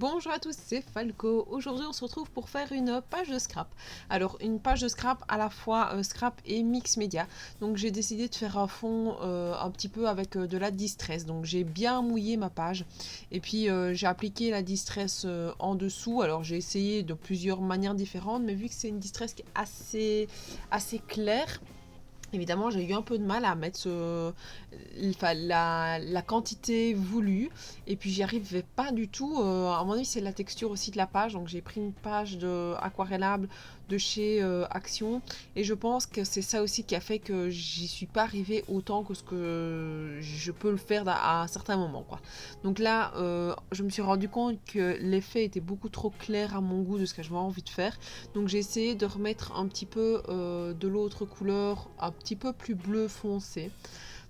Bonjour à tous, c'est Falco. Aujourd'hui on se retrouve pour faire une page de scrap. Alors une page de scrap à la fois scrap et mix média. Donc j'ai décidé de faire un fond un petit peu avec de la distress. Donc j'ai bien mouillé ma page et puis j'ai appliqué la distress en dessous. Alors j'ai essayé de plusieurs manières différentes, mais vu que c'est une distress qui est assez claire, évidemment, j'ai eu un peu de mal à mettre la quantité voulue et puis j'y arrivais pas du tout. À mon avis, c'est la texture aussi de la page. Donc j'ai pris une page de aquarellable de chez Action et je pense que c'est ça aussi qui a fait que j'y suis pas arrivée autant que ce que je peux le faire à un certain moment, quoi. Donc là, je me suis rendu compte que l'effet était beaucoup trop clair à mon goût de ce que j'avais envie de faire. Donc j'ai essayé de remettre un petit peu de l'autre couleur, un petit peu plus bleu foncé.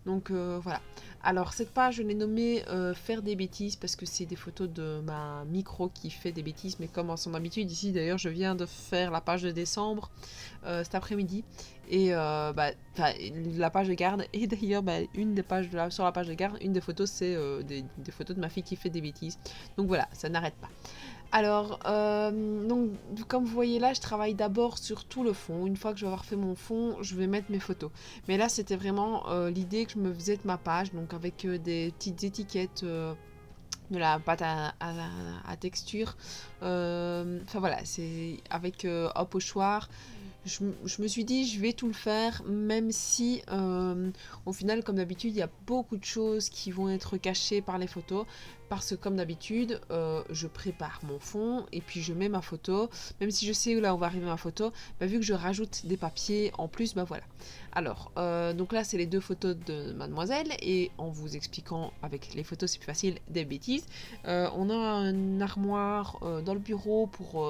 Donc voilà. Alors cette page je l'ai nommée faire des bêtises parce que c'est des photos de ma micro qui fait des bêtises, mais comme en son habitude ici d'ailleurs je viens de faire la page de décembre cet après-midi et la page de garde et d'ailleurs une des pages sur la page de garde, une des photos c'est des photos de ma fille qui fait des bêtises. Donc voilà, ça n'arrête pas. Alors, donc, comme vous voyez là, je travaille d'abord sur tout le fond. Une fois que je vais avoir fait mon fond, je vais mettre mes photos. Mais là, c'était vraiment l'idée que je me faisais de ma page, donc avec des petites étiquettes de la pâte à texture. Enfin voilà, c'est avec un pochoir. Je me suis dit, je vais tout le faire, même si au final, comme d'habitude, il y a beaucoup de choses qui vont être cachées par les photos. Parce que comme d'habitude, je prépare mon fond et puis je mets ma photo. Même si je sais où là on va arriver ma photo, vu que je rajoute des papiers en plus, voilà. Alors, donc là c'est les deux photos de mademoiselle et en vous expliquant avec les photos c'est plus facile des bêtises. On a une armoire dans le bureau pour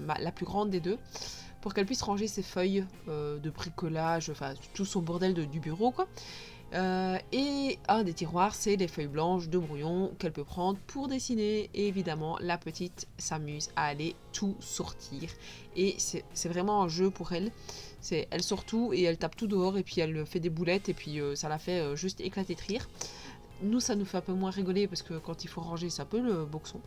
la plus grande des deux, pour qu'elle puisse ranger ses feuilles de bricolage, enfin tout son bordel du bureau, quoi. Et un des tiroirs, c'est les feuilles blanches de brouillon qu'elle peut prendre pour dessiner. Et évidemment, la petite s'amuse à aller tout sortir. Et c'est vraiment un jeu pour elle. Elle sort tout et elle tape tout dehors et puis elle fait des boulettes et puis ça la fait juste éclater de rire. Nous, ça nous fait un peu moins rigoler parce que quand il faut ranger, c'est un peu le boxon.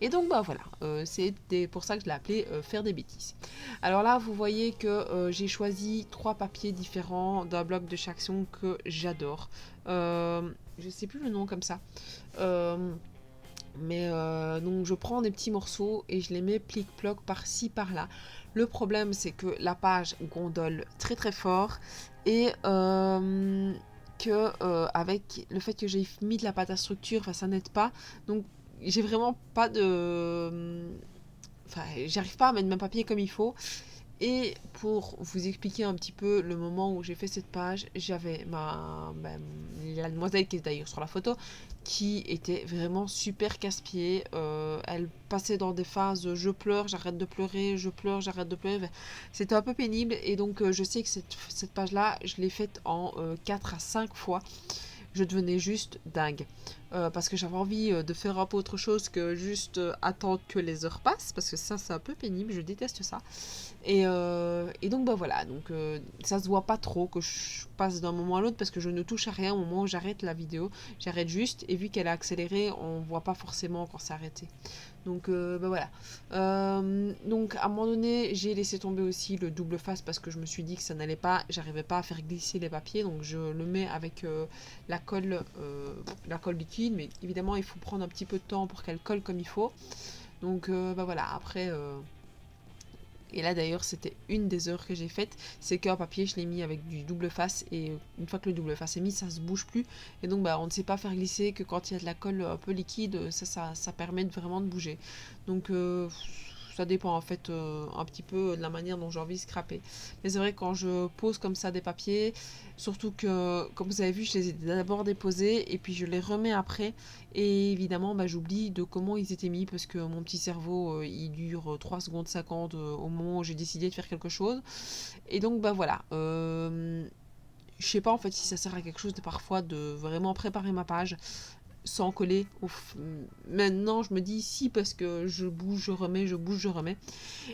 Et donc, voilà, c'est pour ça que je l'ai appelé faire des bêtises. Alors là, vous voyez que j'ai choisi 3 papiers différents d'un bloc de chaque action que j'adore. Je sais plus le nom comme ça. Donc je prends des petits morceaux et je les mets plic-ploc par-ci par-là. Le problème c'est que la page gondole très très fort et avec le fait que j'ai mis de la pâte à structure, ça n'aide pas. Donc j'ai vraiment pas de... j'arrive pas à mettre mon papier comme il faut. Et pour vous expliquer un petit peu le moment où j'ai fait cette page, j'avais la demoiselle qui est d'ailleurs sur la photo, qui était vraiment super casse-pied. Elle passait dans des phases je pleure, j'arrête de pleurer, je pleure, j'arrête de pleurer. C'était un peu pénible et donc je sais que cette page-là, je l'ai faite en 4 à 5 fois. Je devenais juste dingue. Parce que j'avais envie de faire un peu autre chose que juste attendre que les heures passent, parce que ça c'est un peu pénible, je déteste ça. Et donc voilà, donc ça se voit pas trop que je passe d'un moment à l'autre parce que je ne touche à rien au moment où j'arrête la vidéo, j'arrête juste et vu qu'elle a accéléré, on voit pas forcément quand c'est arrêté. Donc voilà. Donc à un moment donné, j'ai laissé tomber aussi le double face parce que je me suis dit que ça n'allait pas, j'arrivais pas à faire glisser les papiers, donc je le mets avec la colle liquide, mais évidemment il faut prendre un petit peu de temps pour qu'elle colle comme il faut. Donc voilà, après et là d'ailleurs c'était une des heures que j'ai faites, c'est qu'un papier je l'ai mis avec du double face et une fois que le double face est mis ça se bouge plus et donc on ne sait pas faire glisser que quand il y a de la colle un peu liquide, ça permet vraiment de bouger. Donc ça dépend en fait un petit peu de la manière dont j'ai envie de scraper. Mais c'est vrai que quand je pose comme ça des papiers, surtout que comme vous avez vu je les ai d'abord déposés et puis je les remets après et évidemment j'oublie de comment ils étaient mis parce que mon petit cerveau il dure 3 secondes 50 au moment où j'ai décidé de faire quelque chose. Et donc voilà. Je sais pas en fait si ça sert à quelque chose de parfois de vraiment préparer ma page sans coller. Maintenant je me dis si parce que je bouge, je remets, je bouge, je remets.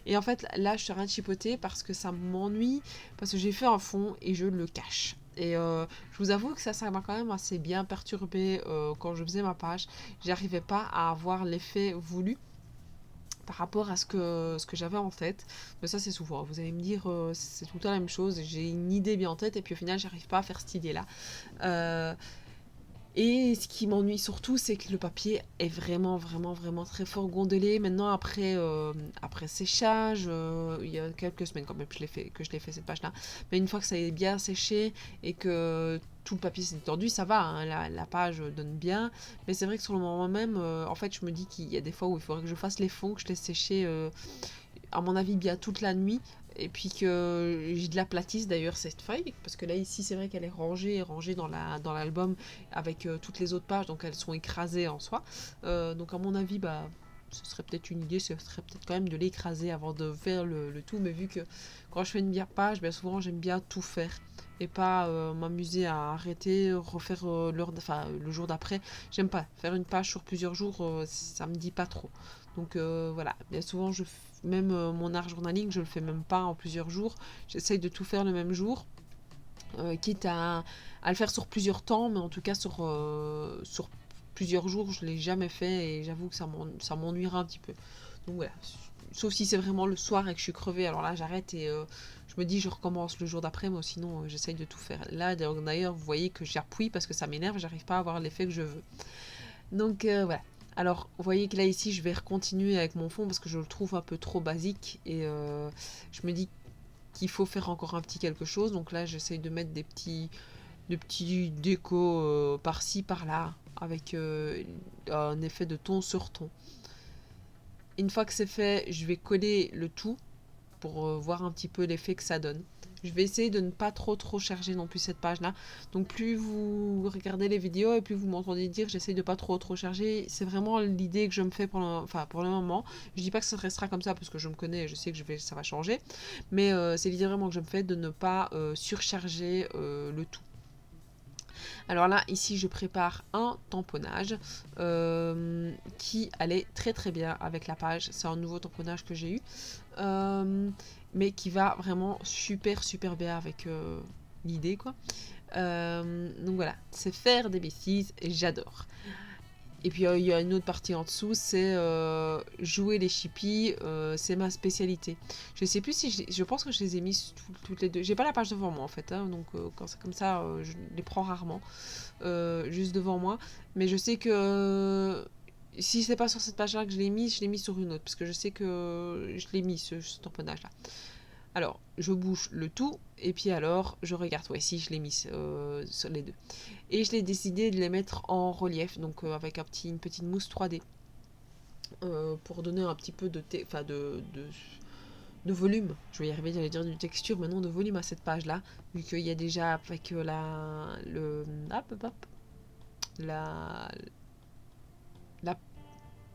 Et en fait là je suis en train de chipoter parce que ça m'ennuie, parce que j'ai fait un fond et je le cache. Et je vous avoue que ça m'a quand même assez bien perturbé quand je faisais ma page. J'arrivais pas à avoir l'effet voulu par rapport à ce que j'avais en tête. Mais ça, c'est souvent. Vous allez me dire, c'est tout le temps la même chose. J'ai une idée bien en tête et puis au final, j'arrive pas à faire cette idée-là. Euh, et ce qui m'ennuie surtout, c'est que le papier est vraiment, vraiment, vraiment très fort gondolé. Maintenant, après séchage, il y a quelques semaines quand même que je l'ai fait cette page-là. Mais une fois que ça est bien séché et que tout le papier s'est tendu, ça va, hein, la page donne bien. Mais c'est vrai que sur le moment même, en fait, je me dis qu'il y a des fois où il faudrait que je fasse les fonds, que je laisse sécher à mon avis bien toute la nuit et puis que je l'aplatisse d'ailleurs cette feuille parce que là ici c'est vrai qu'elle est rangée dans l'album avec toutes les autres pages donc elles sont écrasées en soi donc à mon avis bah ce serait peut-être une idée, ce serait peut-être quand même de l'écraser avant de faire le tout, mais vu que quand je fais une bière page, bien souvent j'aime bien tout faire et pas m'amuser à arrêter, refaire le jour d'après. J'aime pas faire une page sur plusieurs jours, ça me dit pas trop. Donc voilà, bien souvent même mon art journaling, je le fais même pas en plusieurs jours. J'essaye de tout faire le même jour, quitte à le faire sur plusieurs temps, mais en tout cas sur plusieurs jours, je l'ai jamais fait et j'avoue que ça m'ennuiera un petit peu. Donc voilà, sauf si c'est vraiment le soir et que je suis crevée, alors là j'arrête et je me dis je recommence le jour d'après, mais sinon j'essaye de tout faire. Là d'ailleurs vous voyez que j'appuie parce que ça m'énerve, j'arrive pas à avoir l'effet que je veux. Donc voilà. Alors, vous voyez que là, ici, je vais continuer avec mon fond parce que je le trouve un peu trop basique et je me dis qu'il faut faire encore un petit quelque chose. Donc là, j'essaye de mettre des petits décos par-ci, par-là avec un effet de ton sur ton. Une fois que c'est fait, je vais coller le tout pour voir un petit peu l'effet que ça donne. Je vais essayer de ne pas trop charger non plus cette page-là. Donc plus vous regardez les vidéos et plus vous m'entendez dire j'essaye de pas trop charger. C'est vraiment l'idée que je me fais pour le moment. Je dis pas que ça restera comme ça parce que je me connais et je sais que ça va changer. Mais c'est l'idée vraiment que je me fais de ne pas surcharger le tout. Alors là, ici, je prépare un tamponnage qui allait très bien avec la page. C'est un nouveau tamponnage que j'ai eu, mais qui va vraiment super bien avec l'idée, quoi. Donc voilà, c'est faire des bêtises et j'adore. Et puis il y a une autre partie en dessous, c'est jouer les chippies, c'est ma spécialité. Je sais plus si je pense que je les ai mis toutes les deux. J'ai pas la page devant moi en fait, hein, donc quand c'est comme ça, je les prends rarement, juste devant moi. Mais je sais que si c'est pas sur cette page-là que je l'ai mis sur une autre, parce que je sais que je l'ai mis ce tamponnage-là. Alors, je bouge le tout, et puis alors, je regarde, ouais, si je l'ai mis sur les deux. Et je l'ai décidé de les mettre en relief, donc avec une petite mousse 3D, pour donner un petit peu de volume. Je vais y arriver, j'allais dire de texture, mais non de volume à cette page-là, vu qu'il y a déjà avec la,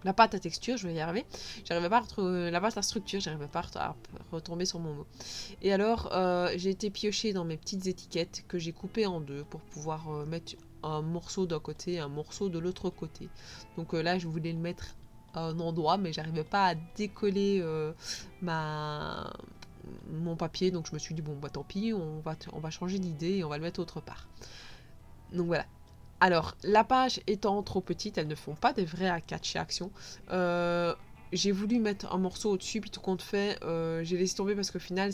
la pâte à texture, je vais y arriver. J'arrivais pas à retrouver la pâte à structure, j'arrivais pas à retomber sur mon mot. Et alors, j'ai été piocher dans mes petites étiquettes que j'ai coupées en deux pour pouvoir mettre un morceau d'un côté, un morceau de l'autre côté. Donc là, je voulais le mettre à un endroit, mais j'arrivais pas à décoller mon papier. Donc je me suis dit, bon, bah tant pis, on va changer d'idée et on va le mettre autre part. Donc voilà. Alors, la page étant trop petite, elles ne font pas des vrais A4 chez Action. J'ai voulu mettre un morceau au-dessus, puis tout compte fait, j'ai laissé tomber parce qu'au final,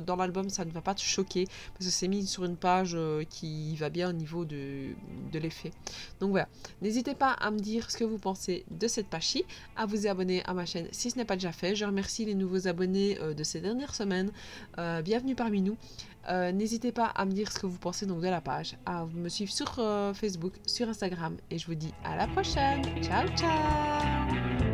dans l'album, ça ne va pas te choquer, parce que c'est mis sur une page qui va bien au niveau de l'effet. Donc voilà, n'hésitez pas à me dire ce que vous pensez de cette page-ci, à vous abonner à ma chaîne si ce n'est pas déjà fait. Je remercie les nouveaux abonnés de ces dernières semaines. Bienvenue parmi nous. N'hésitez pas à me dire ce que vous pensez donc de la page, à me suivre sur Facebook, sur Instagram, et je vous dis à la prochaine. Ciao ciao.